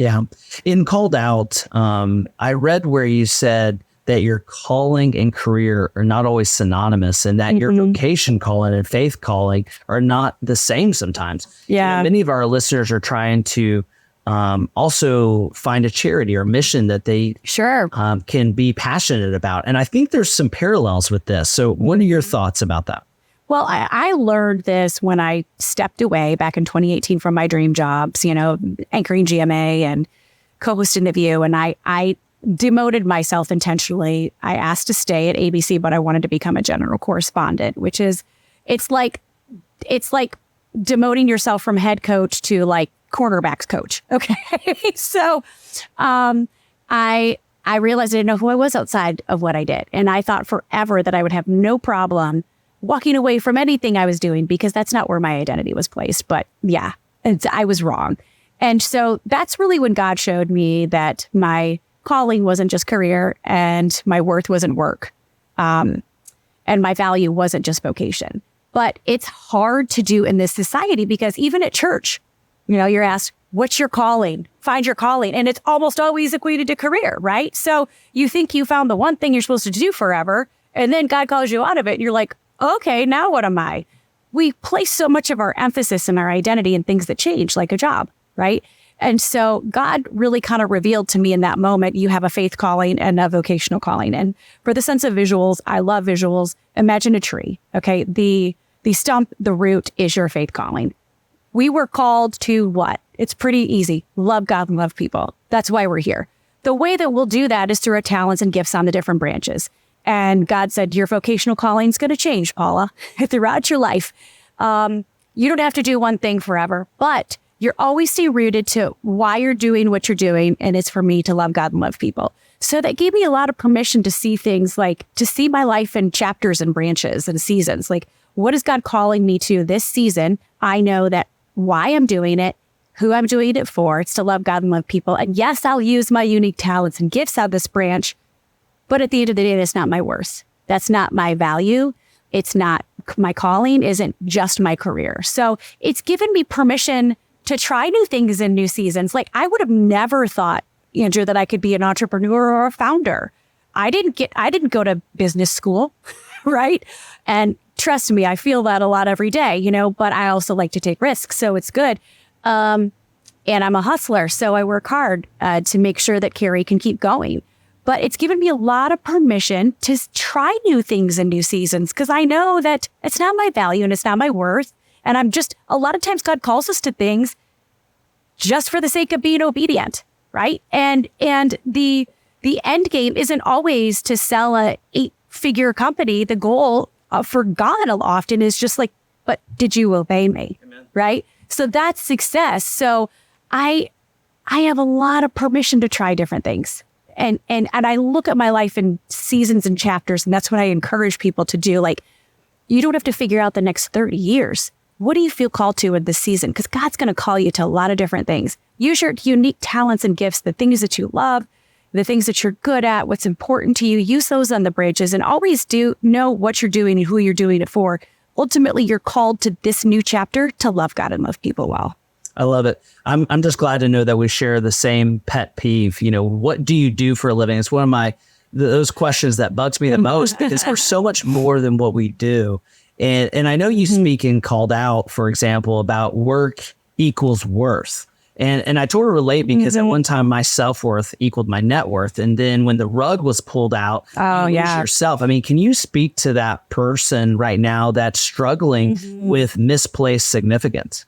Yeah. In Called Out, I read where you said that your calling and career are not always synonymous, and that your vocation calling and faith calling are not the same sometimes. Yeah. Many of our listeners are trying to also find a charity or mission that they can be passionate about. And I think there's some parallels with this. So what are your thoughts about that? Well, I learned this when I stepped away back in 2018 from my dream jobs, anchoring GMA and co-hosting The View. And I demoted myself intentionally. I asked to stay at ABC, but I wanted to become a general correspondent, which is, it's like demoting yourself from head coach to like cornerbacks coach. Okay. So I realized I didn't know who I was outside of what I did. And I thought forever that I would have no problem walking away from anything I was doing, because that's not where my identity was placed. But yeah, I was wrong. And so that's really when God showed me that my calling wasn't just career, and my worth wasn't work. And my value wasn't just vocation. But it's hard to do in this society, because even at church, you're asked, what's your calling? Find your calling. And it's almost always equated to career, right? So you think you found the one thing you're supposed to do forever, and then God calls you out of it. And you're like, okay, now what am I? We place so much of our emphasis and our identity in things that change, like a job, right? And so God really kind of revealed to me in that moment, you have a faith calling and a vocational calling. And for the sense of visuals, I love visuals. Imagine a tree, okay? The stump, the root is your faith calling. We were called to what? It's pretty easy. Love God and love people. That's why we're here. The way that we'll do that is through our talents and gifts on the different branches. And God said, your vocational calling is going to change, Paula, throughout your life. You don't have to do one thing forever, but you're always stay rooted to why you're doing what you're doing. And it's for me to love God and love people. So that gave me a lot of permission to see things, like to see my life in chapters and branches and seasons. Like, what is God calling me to this season? I know that why I'm doing it, who I'm doing it for, it's to love God and love people. And yes, I'll use my unique talents and gifts out of this branch. But at the end of the day, that's not my worth. That's not my value. It's not my calling, isn't just my career. So it's given me permission to try new things in new seasons. Like, I would have never thought, Andrew, that I could be an entrepreneur or a founder. I didn't go to business school, right? And trust me, I feel that a lot every day, but I also like to take risks. So it's good. And I'm a hustler. So I work hard to make sure that Carrie can keep going. But it's given me a lot of permission to try new things in new seasons, because I know that it's not my value and it's not my worth. And a lot of times God calls us to things just for the sake of being obedient, right? And the end game isn't always to sell a 8-figure company. The goal for God often is just like, but did you obey me? Amen. Right? So that's success. So I have a lot of permission to try different things. And I look at my life in seasons and chapters, and that's what I encourage people to do. Like, you don't have to figure out the next 30 years. What do you feel called to in this season? Because God's going to call you to a lot of different things. Use your unique talents and gifts, the things that you love, the things that you're good at, what's important to you. Use those on the bridges, and always know what you're doing and who you're doing it for. Ultimately, you're called to this new chapter to love God and love people well. I love it. I'm just glad to know that we share the same pet peeve. What do you do for a living? It's one of those questions that bugs me the most, because we're so much more than what we do. And I know you speak in Called Out, for example, about work equals worth. And I totally relate, because at one time my self-worth equaled my net worth. And then when the rug was pulled out, you lose yourself. I mean, can you speak to that person right now that's struggling with misplaced significance?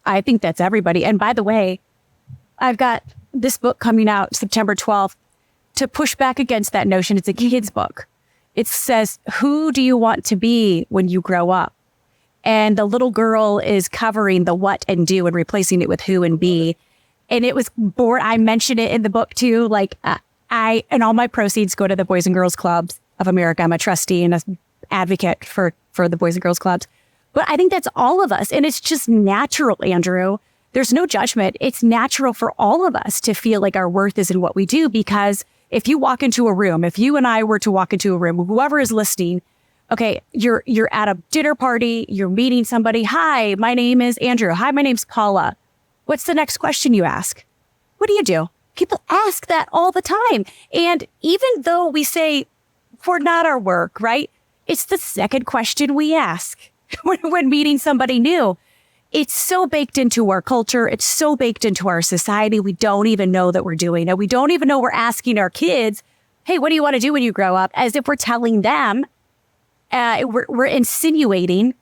I think that's everybody. And by the way, I've got this book coming out September 12th to push back against that notion. It's a kid's book. It says, who do you want to be when you grow up? And the little girl is covering the what and do and replacing it with who and be. And it was born, I mentioned it in the book too, like and all my proceeds go to the Boys and Girls Clubs of America. I'm a trustee and an advocate for the Boys and Girls Clubs. But I think that's all of us. And it's just natural, Andrew. There's no judgment. It's natural for all of us to feel like our worth is in what we do. Because if you walk into a room, if you and I were to walk into a room, whoever is listening, okay, you're at a dinner party, you're meeting somebody. Hi, my name is Andrew. Hi, my name's Paula. What's the next question you ask? What do you do? People ask that all the time. And even though we say we're not our work, right? It's the second question we ask when meeting somebody new. It's so baked into our culture. It's so baked into our society. We don't even know that we're doing it. We don't even know we're asking our kids, hey, what do you want to do when you grow up? As if we're telling them, we're insinuating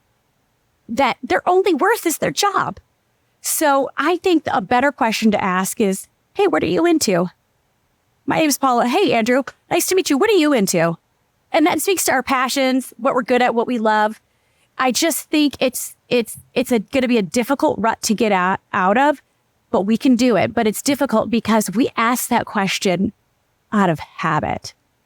that their only worth is their job. So I think a better question to ask is, hey, what are you into? My name's Paula. Hey, Andrew, nice to meet you. What are you into? And that speaks to our passions, what we're good at, what we love. I just think it's going to be a difficult rut to get out of, but we can do it. But it's difficult because we ask that question out of habit.